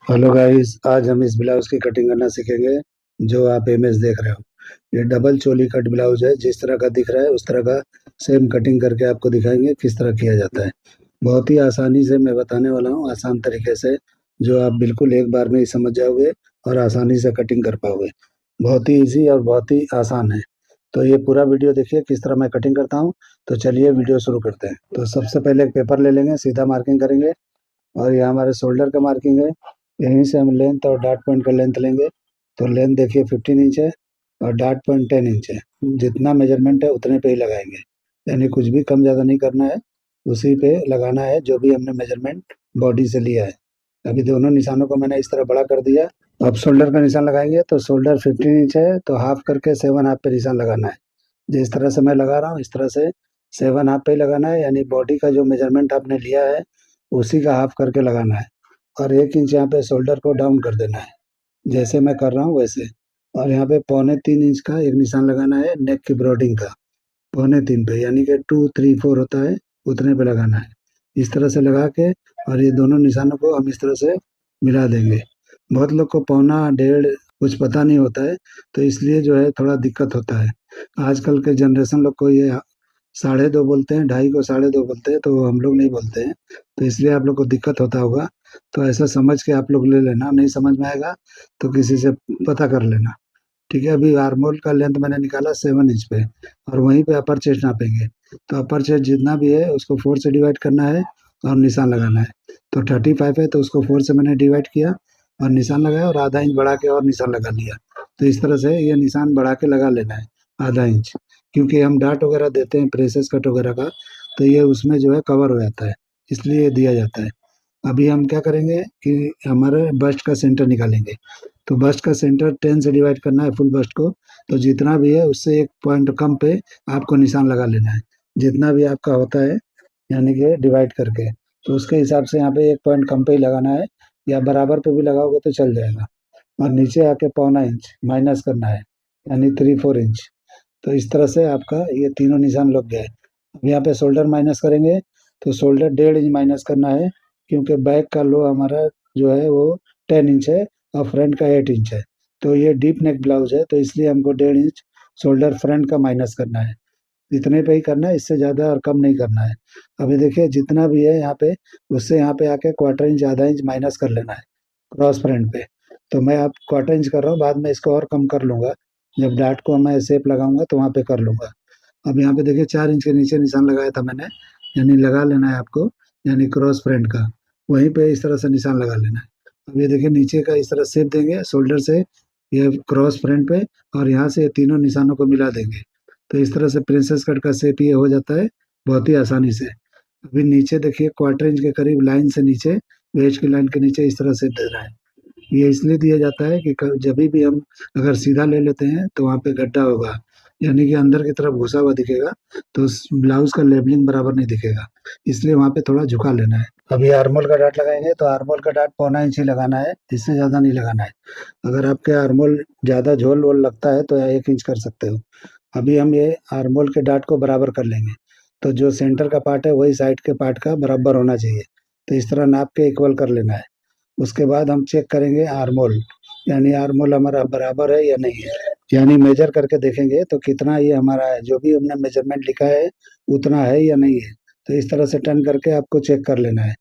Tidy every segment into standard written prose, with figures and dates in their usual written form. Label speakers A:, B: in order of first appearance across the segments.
A: Hello guys, आज हम इस ब्लाउज की कटिंग करना सीखेंगे जो आप इमेज देख रहे हो। ये डबल चोली कट ब्लाउज है। जिस तरह का दिख रहा है उस तरह का सेम कटिंग करके आपको दिखाएंगे किस तरह किया जाता है। बहुत ही आसानी से मैं बताने वाला हूँ, आसान तरीके से, जो आप बिल्कुल एक बार में ही समझ जाओगे और आसानी से कटिंग कर पाओगे। बहुत ही इजी और बहुत ही आसान है। तो ये पूरा वीडियो देखिए किस तरह मैं कटिंग करता हूँ। तो चलिए वीडियो शुरू करते हैं। तो सबसे पहले एक पेपर ले लेंगे, सीधा मार्किंग करेंगे और ये हमारे शोल्डर का मार्किंग है। यहीं से हम लेंथ और डार्ट पॉइंट का लेंथ लेंगे। तो लेंथ देखिए 15 इंच है और डार्ट पॉइंट 10 इंच है। जितना मेजरमेंट है उतने पे ही लगाएंगे, यानी कुछ भी कम ज़्यादा नहीं करना है। उसी पे लगाना है जो भी हमने मेजरमेंट बॉडी से लिया है। अभी दोनों निशानों को मैंने इस तरह बड़ा कर दिया। अब शोल्डर का निशान लगाएंगे तो शोल्डर 15 इंच है तो हाफ करके 7 हाफ पे निशान लगाना है। जिस तरह से मैं लगा रहा हूँ इस तरह से 7 हाफ पे ही लगाना है, यानी बॉडी का जो मेजरमेंट आपने लिया है उसी का हाफ करके लगाना है। और 1 इंच यहाँ पे शोल्डर को डाउन कर देना है, जैसे मैं कर रहा हूँ वैसे। और यहाँ पे 2.25 इंच का एक निशान लगाना है नेक की ब्रॉडिंग का। 2.25 पे, यानी कि 2, 3, 4 होता है, उतने पे लगाना है। इस तरह से लगा के और ये दोनों निशानों को हम इस तरह से मिला देंगे। बहुत लोग को 1.25 कुछ पता नहीं होता है, तो इसलिए जो है थोड़ा दिक्कत होता है। आजकल के जनरेशन लोग को ये 2.5 बोलते हैं, ढाई को 2.5 बोलते हैं, तो हम लोग नहीं बोलते हैं। तो इसलिए आप लोग को दिक्कत होता होगा। तो ऐसा समझ के आप लोग ले लेना, नहीं समझ में आएगा तो किसी से पता कर लेना। ठीक है, अभी आर्मोल का लेंथ मैंने निकाला 7 इंच पे, और वहीं पे अपर चेस्ट नापेंगे। तो अपर चेस्ट जितना भी है उसको 4 से डिवाइड करना है और निशान लगाना है। तो 35 है तो उसको 4 से मैंने डिवाइड किया और निशान लगाया, और आधा इंच बढ़ा के और निशान लगा लिया। तो इस तरह से ये निशान बढ़ा के लगा लेना है, आधा इंच। क्योंकि हम डार्ट वगैरह देते हैं प्रेसेस कट वगैरह का, तो ये उसमें जो है कवर हो जाता है, इसलिए ये दिया जाता है। अभी हम क्या करेंगे कि हमारे बस्ट का सेंटर निकालेंगे। तो बस्ट का सेंटर 10 से डिवाइड करना है फुल बस्ट को। तो जितना भी है उससे 1 पॉइंट कम पे आपको निशान लगा लेना है, जितना भी आपका होता है, यानी कि डिवाइड करके। तो उसके हिसाब से यहाँ पे 1 पॉइंट कम पे ही लगाना है, या बराबर पे भी लगाओगे तो चल जाएगा। और नीचे आके 0.25 इंच माइनस करना है, यानी 3, 4 इंच। तो इस तरह से आपका ये तीनों निशान लग गए। अब यहाँ पे शोल्डर माइनस करेंगे। तो शोल्डर 1.5 इंच माइनस करना है, क्योंकि बैक का लो हमारा जो है वो 10 इंच है और फ्रंट का 8 इंच है। तो ये डीप नेक ब्लाउज है, तो इसलिए हमको 1.5 इंच शोल्डर फ्रंट का माइनस करना है। इतने पे ही करना है, इससे ज़्यादा और कम नहीं करना है। अभी देखिए जितना भी है यहाँ पे, उससे यहाँ पे आके 1/4 इंच आधा इंच माइनस कर लेना है क्रॉस फ्रंट पे। तो मैं अब 1/4 इंच कर रहा हूँ, बाद में इसको और कम कर लूंगा। जब डार्ट को मैं शेप लगाऊंगा तो वहाँ पे कर लूंगा। अब यहाँ पे देखिए 4 इंच के नीचे निशान लगाया था मैंने, यानी लगा लेना है आपको, यानी क्रॉस फ्रंट का। वहीं पे इस तरह से निशान लगा लेना है। अब ये देखिए नीचे का इस तरह शेप देंगे शोल्डर से, ये क्रॉस फ्रंट पे, और यहाँ से ये तीनों निशानों को मिला देंगे। तो इस तरह से प्रिंसेस कट का शेप ये हो जाता है, बहुत ही आसानी से। अभी नीचे देखिए 1/4 इंच के करीब लाइन से नीचे, वेस्ट की लाइन के नीचे इस तरह से दे रहा है। ये इसलिए दिया जाता है कि जब भी हम अगर सीधा ले लेते हैं तो वहाँ पे गड्ढा होगा, यानी कि अंदर की तरफ घुसा हुआ दिखेगा, तो उस ब्लाउज का लेबलिंग बराबर नहीं दिखेगा। इसलिए वहाँ पे थोड़ा झुका लेना है। अभी आर्मोल का डाट लगाएंगे तो आर्मोल का डाट 0.25 इंच ही लगाना है, इससे ज़्यादा नहीं लगाना है। अगर आपके आर्मोल ज़्यादा झोल वोल लगता है तो 1 इंच कर सकते हो। अभी हम ये आर्मोल के डाट को बराबर कर लेंगे। तो जो सेंटर का पार्ट है वही साइड के पार्ट का बराबर होना चाहिए। तो इस तरह नाप के इक्वल कर लेना है। उसके बाद हम चेक करेंगे आर्मोल, यानी आर्मोल हमारा बराबर है या नहीं है। यानी मेजर करके देखेंगे तो कितना ये हमारा है, जो भी हमने मेजरमेंट लिखा है उतना है या नहीं है। तो इस तरह से टर्न करके आपको चेक कर लेना है।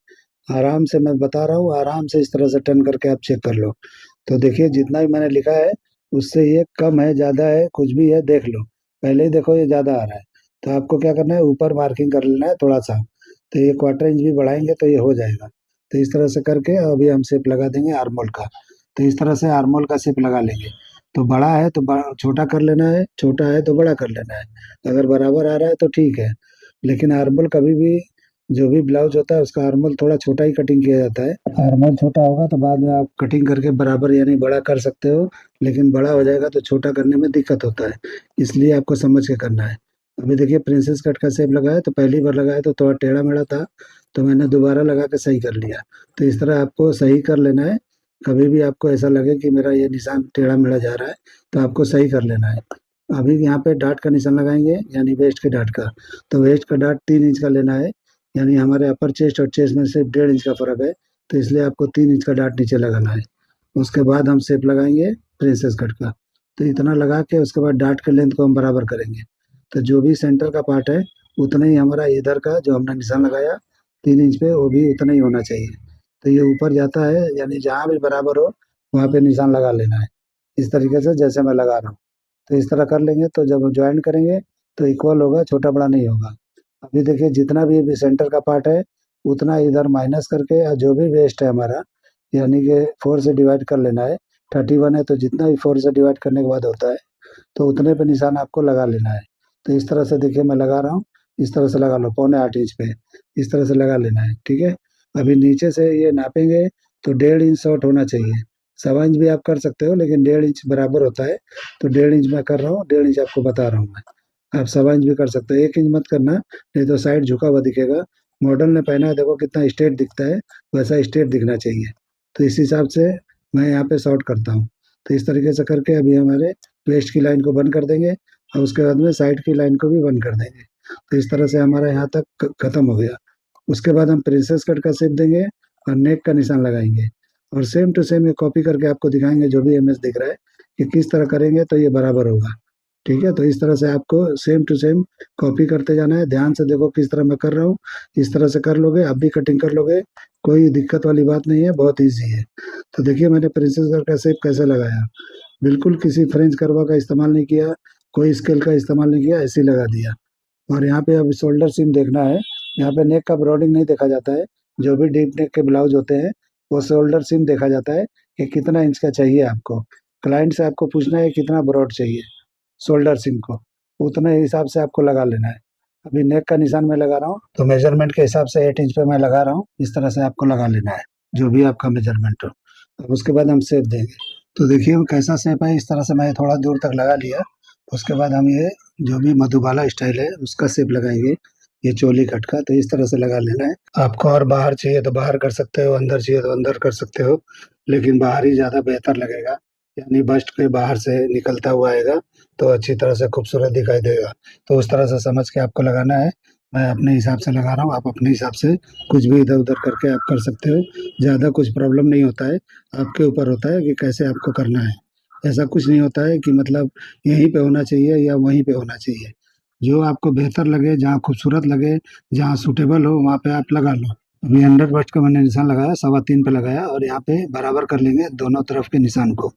A: आराम से मैं बता रहा हूँ, आराम से इस तरह से टर्न करके आप चेक कर लो। तो देखिए जितना भी मैंने लिखा है उससे ये कम है, ज़्यादा है, कुछ भी है देख लो। पहले ही देखो ये ज़्यादा आ रहा है, तो आपको क्या करना है, ऊपर मार्किंग कर लेना है थोड़ा सा। तो ये 1/4 इंच भी बढ़ाएंगे तो ये हो जाएगा। तो इस तरह से करके अभी हम शेप लगा देंगे आर्मोल का। तो इस तरह से आर्मोल का शेप लगा लेंगे। तो बड़ा है तो छोटा कर लेना है, छोटा है तो बड़ा कर लेना है। अगर बराबर आ रहा है तो ठीक है। लेकिन आर्मोल कभी भी, जो भी ब्लाउज होता है उसका आर्मोल थोड़ा छोटा ही कटिंग किया जाता है। आर्मोल छोटा होगा तो बाद में आप कटिंग करके बराबर यानी बड़ा कर सकते हो, लेकिन बड़ा हो जाएगा तो छोटा करने में दिक्कत होता है। इसलिए आपको समझ के करना है। अभी देखिए प्रिंसेस कट का शेप लगाया तो पहली बार लगाया तो थोड़ा टेढ़ा मेढ़ा था, तो मैंने दोबारा लगा के सही कर लिया। तो इस तरह आपको सही कर लेना है। कभी भी आपको ऐसा लगे कि मेरा ये निशान टेढ़ा मेढ़ा जा रहा है तो आपको सही कर लेना है। अभी यहाँ पे डाट का निशान लगाएंगे, यानी वेस्ट के डाट का। तो वेस्ट का डाट 3 इंच का लेना है, यानी हमारे अपर चेस्ट और चेस्ट में सिर्फ 1.5 इंच का फर्क है। तो इसलिए आपको 3 इंच का डाट नीचे लगाना है। उसके बाद हम शेप लगाएंगे प्रिंसेस कट का। तो इतना लगा के उसके बाद डाट के लेंथ को हम बराबर करेंगे। तो जो भी सेंटर का पार्ट है उतना ही हमारा इधर का जो हमने निशान लगाया 3 इंच पे, वो भी उतना ही होना चाहिए। तो ये ऊपर जाता है, यानी जहाँ भी बराबर हो वहाँ पे निशान लगा लेना है, इस तरीके से जैसे मैं लगा रहा हूँ। तो इस तरह कर लेंगे तो जब ज्वाइन करेंगे तो इक्वल होगा, छोटा बड़ा नहीं होगा। अभी देखिए जितना भी सेंटर का पार्ट है उतना इधर माइनस करके, और जो भी वेस्ट है हमारा, यानी कि 4 से डिवाइड कर लेना है। 31 है तो जितना भी 4 से डिवाइड करने के बाद होता है तो उतने पे निशान आपको लगा लेना है। तो इस तरह से देखिए मैं लगा रहा हूँ, इस तरह से लगा लो 8.25 इंच पे, इस तरह से लगा लेना है, ठीक है। अभी नीचे से ये नापेंगे तो 1.5 इंच शॉर्ट होना चाहिए। 1.25 इंच भी आप कर सकते हो, लेकिन 1.5 इंच बराबर होता है। तो 1.5 इंच मैं कर रहा हूँ, 1.5 इंच आपको बता रहा हूँ मैं। आप 1.25 इंच भी कर सकते हो, 1 इंच मत करना, नहीं तो साइड झुका हुआ दिखेगा। मॉडल ने पहना है, देखो कितना स्ट्रेट दिखता है, वैसा स्ट्रेट दिखना चाहिए। तो इस हिसाब से मैं यहाँ पे शॉर्ट करता हूँ। तो इस तरीके से करके अभी हमारे वेस्ट की लाइन को बंद कर देंगे, और उसके बाद में साइड की लाइन को भी बंद कर देंगे। तो इस तरह से हमारा यहाँ तक खत्म हो गया। उसके बाद हम प्रिंसेस कट का शेप देंगे और नेक का निशान लगाएंगे, और सेम टू सेम ये कॉपी करके आपको दिखाएंगे, जो भी इमेज दिख रहा है कि किस तरह करेंगे तो ये बराबर होगा। ठीक है, तो इस तरह से आपको सेम टू सेम कॉपी करते जाना है। ध्यान से देखो किस तरह मैं कर रहा हूँ, इस तरह से कर लोगे आप भी कटिंग कर लोगे, कोई दिक्कत वाली बात नहीं है, बहुत ईजी है। तो देखिए मैंने प्रिंसेस कट का शेप कैसे लगाया, बिल्कुल किसी फ्रेंच कर्वा का इस्तेमाल नहीं किया, कोई स्केल का इस्तेमाल नहीं किया, ऐसे ही लगा दिया। और यहाँ पे अब शोल्डर सीम देखना है, यहाँ पे नेक का ब्रॉडिंग नहीं देखा जाता है। जो भी डीप नेक के ब्लाउज होते हैं वो शोल्डर सीम देखा जाता है कि कितना इंच का चाहिए आपको। क्लाइंट से आपको पूछना है कितना ब्रॉड चाहिए शोल्डर सीम को, उतने हिसाब से आपको लगा लेना है। अभी नेक का निशान मैं लगा रहा हूँ तो मेजरमेंट के हिसाब से 8 इंच पे मैं लगा रहा हूँ, इस तरह से आपको लगा लेना है जो भी आपका मेजरमेंट हो। अब उसके बाद हम शेप देंगे। तो देखिए वो कैसा शेप है, इस तरह से मैं थोड़ा दूर तक लगा लिया। उसके बाद हम ये जो भी मधुबाला स्टाइल है उसका शेप लगाएंगे, ये चोली कट का। तो इस तरह से लगा लेना है। आपको और बाहर चाहिए तो बाहर कर सकते हो, अंदर चाहिए तो अंदर कर सकते हो, लेकिन बाहर ही ज्यादा बेहतर लगेगा, यानी बस्ट के बाहर से निकलता हुआ आएगा तो अच्छी तरह से खूबसूरत दिखाई देगा। तो उस तरह से समझ के आपको लगाना है। मैं अपने हिसाब से लगा रहा हूँ, आप अपने हिसाब से कुछ भी इधर उधर करके आप कर सकते हो। ज्यादा कुछ प्रॉब्लम नहीं होता है, आपके ऊपर होता है कि कैसे आपको करना है। ऐसा कुछ नहीं होता है कि मतलब यहीं पे होना चाहिए या वहीं पे होना चाहिए। जो आपको बेहतर लगे, जहाँ खूबसूरत लगे, जहाँ सूटेबल हो वहाँ पे आप लगा लो। अभी 100 बस्ट का मैंने निशान लगाया, 3.25 पे लगाया, और यहाँ पे बराबर कर लेंगे दोनों तरफ के निशान को।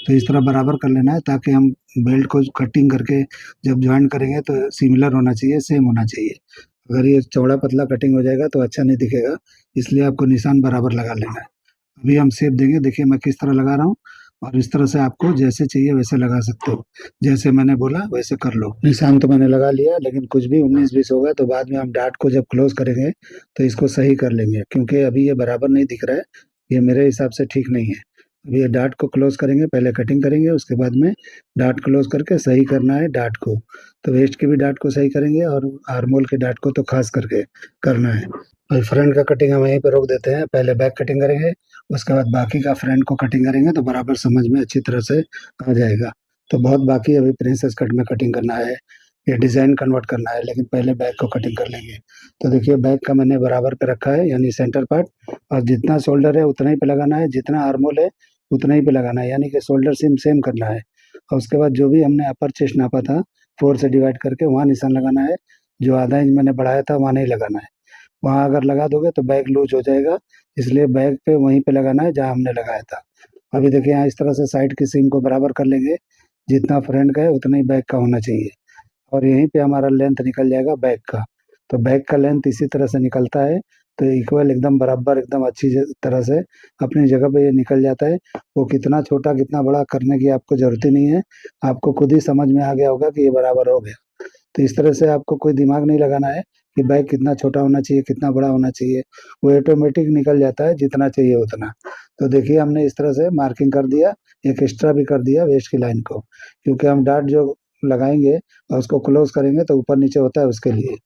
A: तो इस तरह बराबर कर लेना है ताकि हम बेल्ट को कटिंग करके जब ज्वाइन करेंगे तो सिमिलर होना चाहिए, सेम होना चाहिए। अगर ये चौड़ा पतला कटिंग हो जाएगा तो अच्छा नहीं दिखेगा, इसलिए आपको निशान बराबर लगा लेना है। अभी हम शेप देंगे, देखिए मैं किस तरह लगा रहा हूँ, और इस तरह से आपको जैसे चाहिए वैसे लगा सकते हो। जैसे मैंने बोला वैसे कर लो। निशान तो मैंने लगा लिया, लेकिन कुछ भी 19-20 होगा तो बाद में हम डाट को जब क्लोज करेंगे तो इसको सही कर लेंगे, क्योंकि अभी ये बराबर नहीं दिख रहा है, ये मेरे हिसाब से ठीक नहीं है। अभी ये डाट को क्लोज करेंगे, पहले कटिंग करेंगे, उसके बाद में डाट क्लोज करके सही करना है डाट को। तो वेस्ट की भी डाट को सही करेंगे और आर्मोल के डाट को तो खास करके करना है। और फ्रंट का कटिंग हम यहीं पे रोक देते हैं, पहले बैक कटिंग करेंगे, उसके बाद बाकी का फ्रंट को कटिंग करेंगे तो बराबर समझ में अच्छी तरह से आ जाएगा। तो बहुत बाकी अभी प्रिंसेस कट में कटिंग करना है, ये डिजाइन कन्वर्ट करना है, लेकिन पहले बैक को कटिंग कर लेंगे। तो देखिए बैक का मैंने बराबर पे रखा है, यानी सेंटर पार्ट, और जितना शोल्डर है उतना ही पे लगाना है, जितना आर्मोल है उतना ही पे लगाना है, यानी कि शोल्डर सेम सेम करना है। और उसके बाद जो भी हमने अपर चेस्ट नापा था 4 से डिवाइड करके वहाँ निशान लगाना है। जो आधा इंच मैंने बढ़ाया था वहाँ नहीं लगाना है, वहाँ अगर लगा दोगे तो बैग लूज हो जाएगा, इसलिए बैग पे वहीं पे लगाना है जहाँ हमने लगाया था। अभी देखिए यहाँ इस तरह से साइड की सीम को बराबर कर लेंगे, जितना फ्रंट का है उतना ही बैक का होना चाहिए, और यहीं पे हमारा लेंथ निकल जाएगा बैक का। तो बैक का लेंथ इसी तरह से निकलता है, तो इक्वल एकदम बराबर एकदम अच्छी तरह से अपनी जगह पे ये निकल जाता है। वो कितना छोटा कितना बड़ा करने की आपको जरूरत ही नहीं है, आपको खुद ही समझ में आ गया होगा कि ये बराबर हो गया। तो इस तरह से आपको कोई दिमाग नहीं लगाना है कि बैग कितना छोटा होना चाहिए कितना बड़ा होना चाहिए, वो ऑटोमेटिक निकल जाता है जितना चाहिए उतना। तो देखिए हमने इस तरह से मार्किंग कर दिया, एक एक्स्ट्रा भी कर दिया वेस्ट की लाइन को, क्योंकि हम डाट जो लगाएंगे और उसको क्लोज करेंगे तो ऊपर नीचे होता है, उसके लिए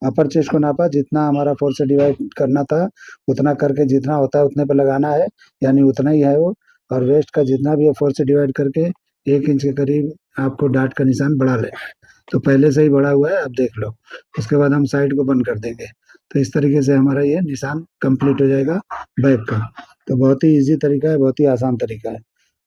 A: अपर चेस्ट को नापा, जितना हमारा 4 से डिवाइड करना था उतना करके जितना होता है उतने पे लगाना है, यानी उतना ही है वो। और वेस्ट का जितना भी है 4 से डिवाइड करके 1 इंच के करीब आपको डाट का निशान बढ़ा लेना है। तो पहले से ही बढ़ा हुआ है, आप देख लो। उसके बाद हम साइड को बंद कर देंगे। तो इस तरीके से हमारा ये निशान कंप्लीट हो जाएगा बैक का। तो बहुत ही इजी तरीका है, बहुत ही आसान तरीका है।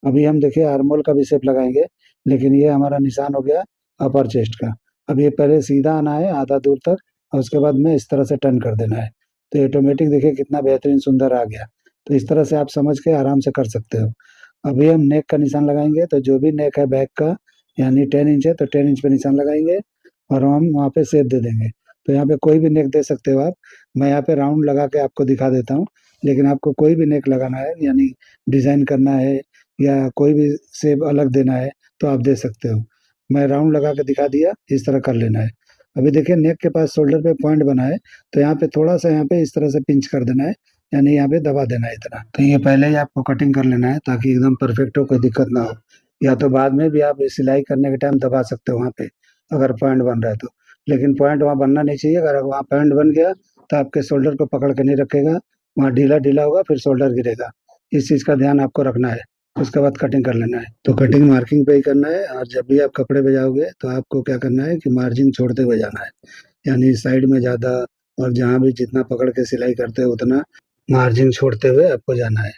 A: अभी हम देखिए आर्मोल का भी शेप लगाएंगे, लेकिन ये हमारा निशान हो गया अपर चेस्ट का। अब ये पहले सीधा आना है आधा दूर तक, और उसके बाद में इस तरह से टर्न कर देना है। तो ऑटोमेटिक देखिए कितना बेहतरीन सुंदर आ गया। तो इस तरह से आप समझ के आराम से कर सकते हो। अभी हम नेक का निशान लगाएंगे, तो जो भी नेक है बैक का, यानी 10 इंच है तो 10 इंच पे निशान लगाएंगे, और हम वहाँ पे शेप दे देंगे। तो यहाँ पे कोई भी नेक दे सकते हो आप। मैं यहाँ पे राउंड लगा के आपको दिखा देता हूँ, लेकिन आपको कोई भी नेक लगाना है, यानी डिजाइन करना है या कोई भी शेप अलग देना है, तो आप दे सकते हो। मैं राउंड लगा के दिखा दिया, इस तरह कर लेना है। अभी देखिए नेक के पास शोल्डर पे पॉइंट बना है, तो यहाँ पे थोड़ा सा यहाँ पे इस तरह से पिंच कर देना है, यानी यहाँ पे दबा देना है इतना। तो ये पहले ही आपको कटिंग कर लेना है ताकि एकदम परफेक्ट हो, कोई दिक्कत ना हो। या तो बाद में भी आप सिलाई करने के टाइम दबा सकते हो वहाँ पे, अगर पॉइंट बन रहा है तो। लेकिन पॉइंट वहाँ बनना नहीं चाहिए। अगर वहाँ पॉइंट बन गया तो आपके शोल्डर को पकड़ के नहीं रखेगा, वहाँ ढीला ढीला होगा, फिर शोल्डर गिरेगा। इस चीज़ का ध्यान आपको रखना है। उसके बाद कटिंग कर लेना है। तो कटिंग मार्किंग पे ही करना है, और जब भी आप कपड़े पे जाओगे तो आपको क्या करना है कि मार्जिन छोड़ते हुए जाना है, यानी साइड में ज़्यादा, और जहाँ भी जितना पकड़ के सिलाई करते हो उतना मार्जिन छोड़ते हुए आपको जाना है।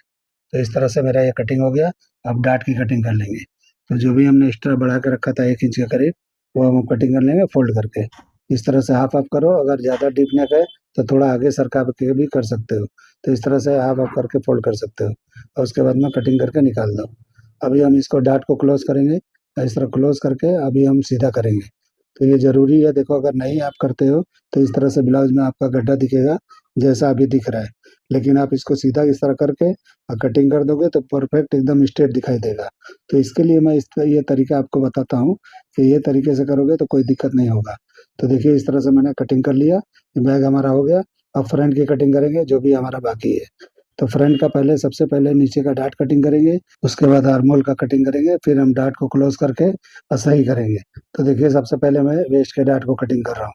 A: तो इस तरह से मेरा ये कटिंग हो गया। अब डाट की कटिंग कर लेंगे। तो जो भी हमने एक्स्ट्रा बढ़ा के रखा था 1 इंच के करीब, वो हम कटिंग कर लेंगे फोल्ड करके। इस तरह से हाफ हाफ करो, अगर ज़्यादा डीप नेक है तो थोड़ा आगे सरका के भी कर सकते हो। तो इस तरह से हाफ हाफ करके फोल्ड कर सकते हो, और उसके बाद में कटिंग करके निकाल दो। अभी हम इसको डाट को क्लोज करेंगे, इस तरह क्लोज करके अभी हम सीधा करेंगे। तो ये जरूरी है, देखो अगर नहीं आप करते हो तो इस तरह से ब्लाउज में आपका गड्ढा दिखेगा, जैसा अभी दिख रहा है। लेकिन आप इसको सीधा इस तरह करके और कटिंग कर दोगे तो परफेक्ट एकदम स्ट्रेट दिखाई देगा। तो इसके लिए मैं ये तरीका आपको बताता हूँ कि ये तरीके से करोगे तो कोई दिक्कत नहीं होगा। तो देखिए इस तरह से मैंने कटिंग कर लिया, बैग हमारा हो गया। अब फ्रंट की कटिंग करेंगे, जो भी हमारा बाकी है। तो फ्रंट का पहले सबसे पहले नीचे का डाट कटिंग करेंगे, उसके बाद आर्मोल का कटिंग करेंगे, फिर हम डाट को क्लोज करके और सही करेंगे। तो देखिए सबसे पहले मैं वेस्ट के डाट को कटिंग कर रहा हूँ।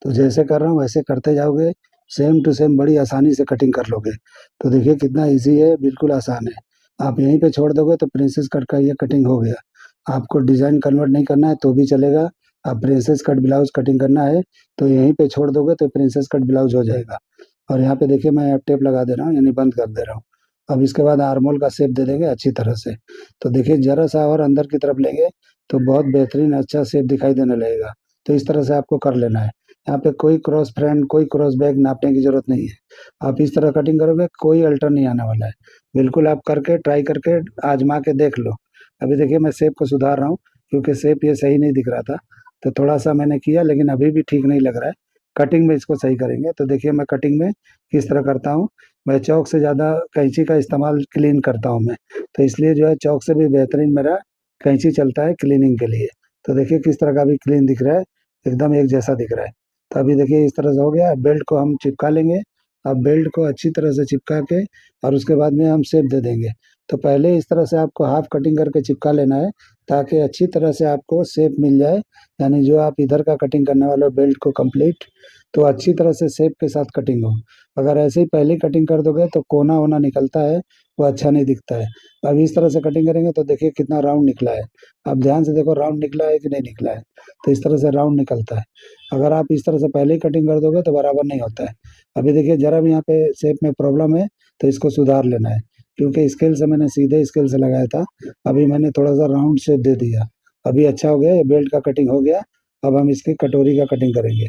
A: तो जैसे कर रहा हूँ वैसे करते जाओगे, सेम टू सेम बड़ी आसानी से कटिंग कर लोगे। तो देखिए कितना इजी है, बिल्कुल आसान है। आप यहीं पे छोड़ दोगे तो प्रिंसेस कट का ये कटिंग हो गया। आपको डिजाइन कन्वर्ट नहीं करना है तो भी चलेगा। आप प्रिंसेस कट ब्लाउज कटिंग करना है तो यहीं पे छोड़ दोगे तो प्रिंसेस कट ब्लाउज हो जाएगा। और यहाँ पे देखिए मैं टेप लगा दे रहा हूँ, यानी बंद कर दे रहा हूँ। अब इसके बाद आर्मोल का शेप दे देंगे अच्छी तरह से। तो देखिए जरा सा और अंदर की तरफ लेंगे तो बहुत बेहतरीन अच्छा शेप दिखाई देने लगेगा। तो इस तरह से आपको कर लेना है। यहाँ पे कोई क्रॉस फ्रंट कोई क्रॉस बैक नापने की जरूरत नहीं है। आप इस तरह कटिंग करोगे कोई अल्टर नहीं आने वाला है। बिल्कुल आप करके ट्राई करके आजमा के देख लो। अभी देखिए मैं शेप को सुधार रहा हूँ, क्योंकि शेप ये सही नहीं दिख रहा था। तो थोड़ा सा मैंने किया, लेकिन अभी भी ठीक नहीं लग रहा है। कटिंग में इसको सही करेंगे। तो देखिए मैं कटिंग में किस तरह करता हूँ। मैं चौक से ज़्यादा कैंची का इस्तेमाल क्लीन करता हूँ मैं। तो इसलिए जो है चौक से भी बेहतरीन मेरा कैंची चलता है क्लीनिंग के लिए। तो देखिए किस तरह का भी क्लीन दिख रहा है, एकदम एक जैसा दिख रहा है। तो अभी देखिए इस तरह से हो गया। बेल्ट को हम चिपका लेंगे। अब बेल्ट को अच्छी तरह से चिपका के और उसके बाद में हम शेप दे देंगे। तो पहले इस तरह से आपको हाफ कटिंग करके चिपका लेना है, ताकि अच्छी तरह से आपको शेप मिल जाए। यानी जो आप इधर का कटिंग करने वाले हो बेल्ट को कंप्लीट, तो अच्छी तरह से शेप के साथ कटिंग हो। अगर ऐसे ही पहले कटिंग कर दोगे तो कोना वोना निकलता है, वो अच्छा नहीं दिखता है। अब इस तरह से कटिंग करेंगे तो देखिए कितना राउंड निकला है। अब ध्यान से देखो राउंड निकला है कि नहीं निकला है। तो इस तरह से राउंड निकलता है। अगर आप इस तरह से पहले ही कटिंग कर दोगे तो बराबर नहीं होता है। अभी देखिए जरा भी यहाँ पे शेप में प्रॉब्लम है तो इसको सुधार लेना है, क्योंकि स्केल से मैंने सीधे स्केल से लगाया था। अभी मैंने थोड़ा सा राउंड शेप दे दिया। अभी अच्छा हो गया, ये बेल्ट का कटिंग हो गया। अब हम इसकी कटोरी का कटिंग करेंगे।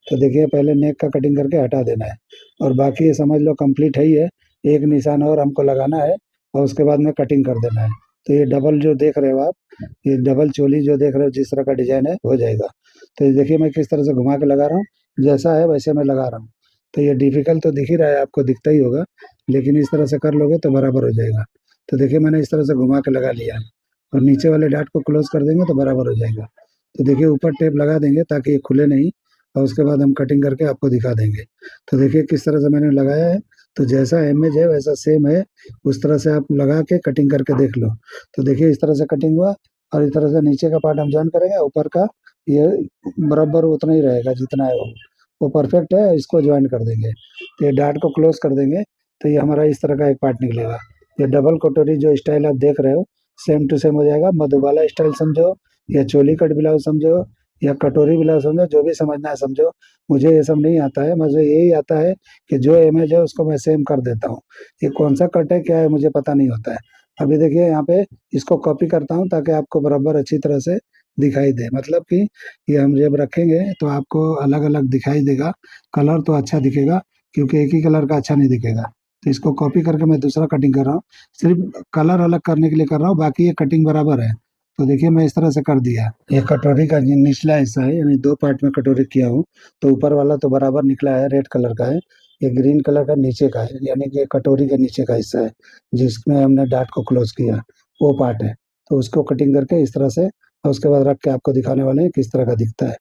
A: तो देखिए पहले नेक का कटिंग करके हटा देना है, और बाकी ये समझ लो कंप्लीट है ही है। एक निशान और हमको लगाना है, और उसके बाद में कटिंग कर देना है। तो ये डबल जो देख रहे हो आप, ये डबल चोली जो देख रहे हो, जिस तरह का डिजाइन है हो जाएगा। तो ये देखिए मैं किस तरह से घुमा के लगा रहा हूँ, जैसा है वैसे मैं लगा रहा हूँ। तो ये डिफिकल्ट तो दिख ही रहा है, आपको दिखता ही होगा, लेकिन इस तरह से कर लोगे तो बराबर हो जाएगा। तो देखिए मैंने इस तरह से घुमा के लगा लिया है, और नीचे वाले डाट को क्लोज कर देंगे तो बराबर हो जाएगा। तो देखिए ऊपर टेप लगा देंगे ताकि ये खुले नहीं, और उसके बाद हम कटिंग करके आपको दिखा देंगे। तो देखिए किस तरह से मैंने लगाया है। तो जैसा इमेज है वैसा सेम है, उस तरह से आप लगा के कटिंग करके देख लो। तो देखिए इस तरह से कटिंग हुआ, और इस तरह से नीचे का पार्ट हम जॉइन करेंगे, ऊपर का ये बराबर उतना ही रहेगा जितना है वो परफेक्ट है। इसको ज्वाइन कर देंगे, तो ये डाट को क्लोज कर देंगे। तो ये हमारा इस तरह का एक पार्ट निकलेगा। ये डबल कटोरी जो स्टाइल आप देख रहे हो सेम टू सेम हो जाएगा। मधुबाला स्टाइल समझो या चोली कट ब्लाउज समझो या कटोरी ब्लाउज समझो, जो भी समझना है समझो। मुझे ये सब नहीं आता है, मुझे यही आता है कि जो इमेज है उसको मैं सेम कर देता हूँ। ये कौन सा कट है क्या है मुझे पता नहीं होता है। अभी देखिए यहाँ पे इसको कॉपी करता हूँ ताकि आपको बराबर अच्छी तरह से दिखाई दे, मतलब कि ये हम जब रखेंगे तो आपको अलग अलग दिखाई देगा। कलर तो अच्छा दिखेगा, क्योंकि एक ही कलर का अच्छा नहीं दिखेगा। तो इसको कॉपी करके मैं दूसरा कटिंग कर रहा हूँ, सिर्फ कलर अलग करने के लिए कर रहा हूँ, बाकी ये कटिंग बराबर है। तो देखिए मैं इस तरह से कर दिया। ये कटोरी का निचला हिस्सा है, यानी दो पार्ट में कटोरी किया हूँ। तो ऊपर वाला तो बराबर निकला है, रेड कलर का है। ये ग्रीन कलर का नीचे का है, यानी कि कटोरी के नीचे का हिस्सा है, जिसमें हमने डार्ट को क्लोज किया, वो पार्ट है। तो उसको कटिंग करके इस तरह से, और उसके बाद रख के आपको दिखाने वाले हैं किस तरह का दिखता है।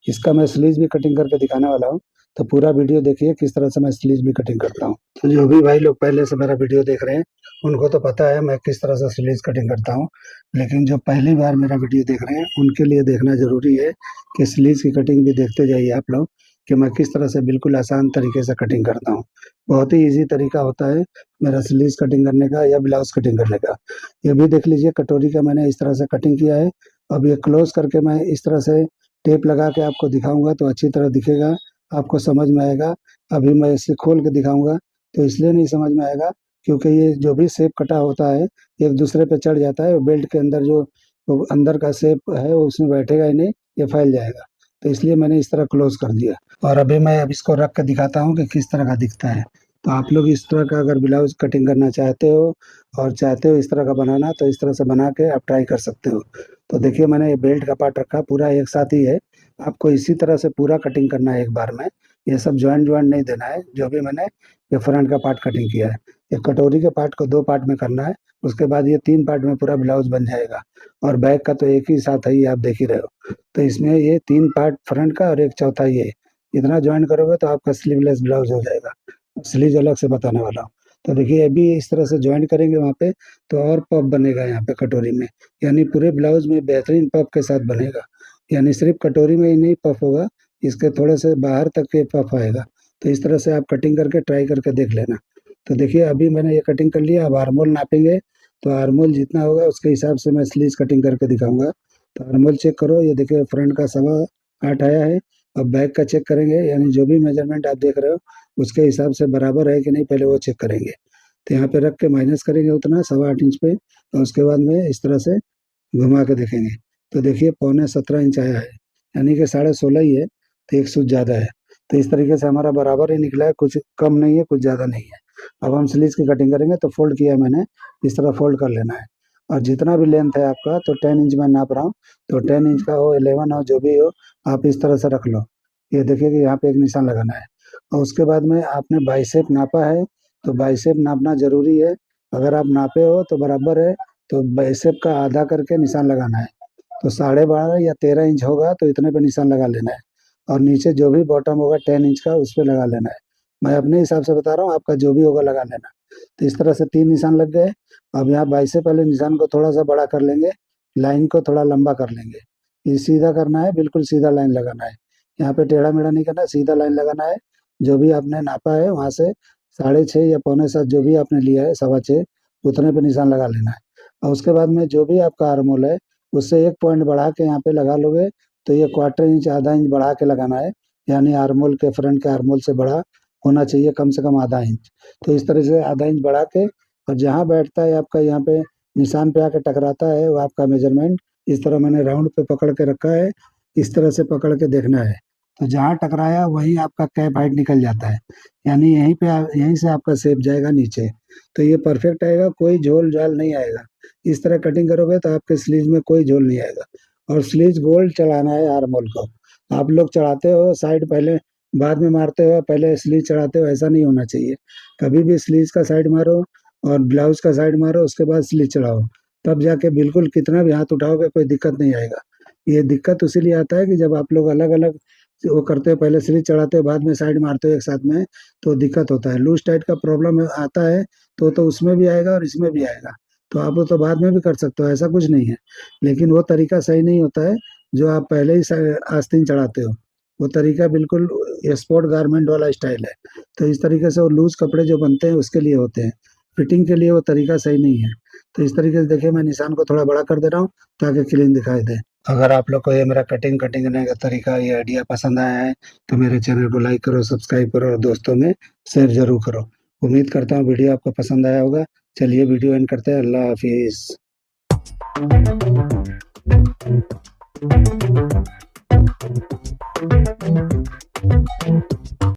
A: इसका मैं स्लीव भी कटिंग करके दिखाने वाला हूँ। तो पूरा वीडियो देखिए किस तरह से मैं स्लीव भी कटिंग करता हूँ। तो जो भी भाई लोग पहले से मेरा वीडियो देख रहे हैं उनको तो पता है मैं किस तरह से स्लीव कटिंग करता हूँ। लेकिन जो पहली बार मेरा वीडियो देख रहे हैं उनके लिए देखना जरूरी है कि स्लीव की कटिंग भी देखते जाइए आप लोग, कि मैं किस तरह से बिल्कुल आसान तरीके से कटिंग करता हूँ। बहुत ही इजी तरीका होता है मेरा स्लीव कटिंग करने का या ब्लाउज कटिंग करने का। ये भी देख लीजिए, कटोरी का मैंने इस तरह से कटिंग किया है। अब ये क्लोज करके मैं इस तरह से टेप लगा के आपको दिखाऊंगा तो अच्छी तरह दिखेगा, आपको समझ में आएगा। अभी मैं इसे खोल के दिखाऊंगा तो इसलिए नहीं समझ में आएगा, क्योंकि ये जो भी शेप कटा होता है एक दूसरे पे चढ़ जाता है, बेल्ट के अंदर जो वो अंदर का शेप है वो उसमें बैठेगा ही नहीं, ये फैल जाएगा। तो इसलिए मैंने इस तरह क्लोज कर दिया। और अभी मैं अब इसको रख के दिखाता हूँ कि किस तरह का दिखता है। तो आप लोग इस तरह का अगर ब्लाउज कटिंग करना चाहते हो और चाहते हो इस तरह का बनाना, तो इस तरह से बना के आप ट्राई कर सकते हो। तो देखिए मैंने ये बेल्ट का पार्ट रखा पूरा एक साथ ही है। आपको इसी तरह से पूरा कटिंग करना है एक बार में। ये सब ज्वाइंट ज्वाइंट नहीं देना है, जो भी मैंने ये फ्रंट का पार्ट कटिंग किया है। ये कटोरी के पार्ट को दो पार्ट में करना है, उसके बाद ये तीन पार्ट में पूरा ब्लाउज बन जाएगा। और बैक का तो एक ही साथ है, ये आप देख ही रहे हो। तो इसमें ये तीन पार्ट फ्रंट का और एक चौथा ये, इतना ज्वाइन करोगे तो आपका स्लीवलेस ब्लाउज हो जाएगा। स्लीव अलग से बताने वाला हूँ। तो देखिए अभी इस तरह से ज्वाइन करेंगे वहाँ पे, तो और पफ बनेगा यहाँ पे कटोरी में, यानी पूरे ब्लाउज में बेहतरीन पफ के साथ बनेगा। यानी सिर्फ कटोरी में ही नहीं पफ होगा, इसके थोड़े से बाहर तक के पफ आएगा। तो इस तरह से आप कटिंग करके ट्राई करके देख लेना। तो देखिए अभी मैंने ये कटिंग कर लिया, अब आर्मोल नापेंगे। तो आर्मोल जितना होगा उसके हिसाब से मैं स्लीव कटिंग करके दिखाऊंगा। तो आर्मोल चेक करो, ये देखिए फ्रंट का 8.25 आया है। अब बैक का चेक करेंगे, यानी जो भी मेजरमेंट आप देख रहे हो उसके हिसाब से बराबर है कि नहीं, पहले वो चेक करेंगे। तो यहाँ पे रख के माइनस करेंगे उतना 8.25 इंच पे, और उसके बाद में इस तरह से घुमा के देखेंगे। तो देखिए 17.15 इंच आया है, यानी कि 16.5 ही है, तो एक सूच ज़्यादा है। तो इस तरीके से हमारा बराबर ही निकला है, कुछ कम नहीं है कुछ ज़्यादा नहीं है। अब हम स्लीव्स की कटिंग करेंगे, तो फोल्ड किया मैंने, इस तरह फोल्ड कर लेना है। और जितना भी लेंथ है आपका, तो 10 इंच मैं नाप रहा हूँ। तो 10 इंच का हो 11 हो जो भी हो, आप इस तरह से रख लो। ये देखिए कि यहाँ पे एक निशान लगाना है। और उसके बाद में आपने बाइसेप नापा है, तो बाइसेप नापना जरूरी है। अगर आप नापे हो तो बराबर है, तो बाइसेप का आधा करके निशान लगाना है। तो 12.5 या 13 इंच होगा तो इतने पे निशान लगा लेना है। और नीचे जो भी बॉटम होगा 10 इंच का, उस पे लगा लेना है। मैं अपने हिसाब से बता रहा हूँ, आपका जो भी होगा लगा लेना। तो इस तरह से 3 निशान लग गए। अब यहाँ बाइसेप वाले निशान को थोड़ा सा बड़ा कर लेंगे, लाइन को थोड़ा लंबा कर लेंगे। ये सीधा करना है, बिल्कुल सीधा लाइन लगाना है। यहाँ पे टेढ़ा मेढ़ा नहीं करना है, सीधा लाइन लगाना है। जो भी आपने नापा है वहां से 6.5 या 6.75 जो भी आपने लिया है, 6.25 उतने पे निशान लगा लेना है। और उसके बाद में जो भी आपका आर्मोल है उससे एक पॉइंट बढ़ा के यहाँ पे लगा लोगे, तो ये 1/4 इंच आधा इंच बढ़ा के लगाना है। यानी आर्मोल के फ्रंट के आर्मोल से बड़ा होना चाहिए कम से कम आधा इंच। तो इस तरह से आधा इंच बढ़ा के, और जहाँ बैठता है आपका यहाँ पे निशान पे आके टकराता है वो आपका मेजरमेंट, इस तरह मैंने राउंड पे पकड़ के रखा है। इस तरह से पकड़ के देखना है। तो जहाँ टकराया वहीं आपका कैप हाइट निकल जाता है, यानी यहीं पे यहीं से आपका शेप जाएगा नीचे। तो ये परफेक्ट आएगा, कोई झोल झाल नहीं आएगा। इस तरह कटिंग करोगे तो आपके स्लीव में कोई झोल नहीं आएगा। और स्लीव गोल चढ़ाना है आर्मोल को। आप लोग चढ़ाते हो साइड पहले, बाद में मारते हो, पहले स्लीव चढ़ाते हो, ऐसा नहीं होना चाहिए। कभी भी स्लीव का साइड मारो और ब्लाउज का साइड मारो, उसके बाद स्लीव चढ़ाओ। तब जाके बिल्कुल कितना भी हाथ उठाओगे कोई दिक्कत नहीं आएगा। ये दिक्कत इसीलिए आता है कि जब आप लोग अलग अलग वो करते हो, पहले स्लीव चढ़ाते हो बाद में साइड मारते हो एक साथ में, तो दिक्कत होता है। लूज टाइट का प्रॉब्लम आता है, तो उसमें भी आएगा और इसमें भी आएगा। तो आप तो बाद में भी कर सकते हो, ऐसा कुछ नहीं है। लेकिन वो तरीका सही नहीं होता है जो आप पहले ही आस्तीन चढ़ाते हो। वो तरीका बिल्कुल स्पोर्ट गारमेंट वाला स्टाइल है। तो इस तरीके से वो लूज कपड़े जो बनते हैं उसके लिए होते हैं, फिटिंग के लिए वो तरीका सही नहीं है। तो इस तरीके से देखिए मैं निशान को थोड़ा बड़ा कर दे रहा हूँ ताकि क्लीन दिखाई दे। अगर आप लोग को ये मेरा कटिंग करने का तरीका, ये आइडिया पसंद आया है तो मेरे चैनल को लाइक करो, सब्सक्राइब करो और दोस्तों में शेयर जरूर करो। उम्मीद करता हूँ वीडियो आपको पसंद आया होगा। चलिए वीडियो एंड करते हैं। अल्लाह हाफिज।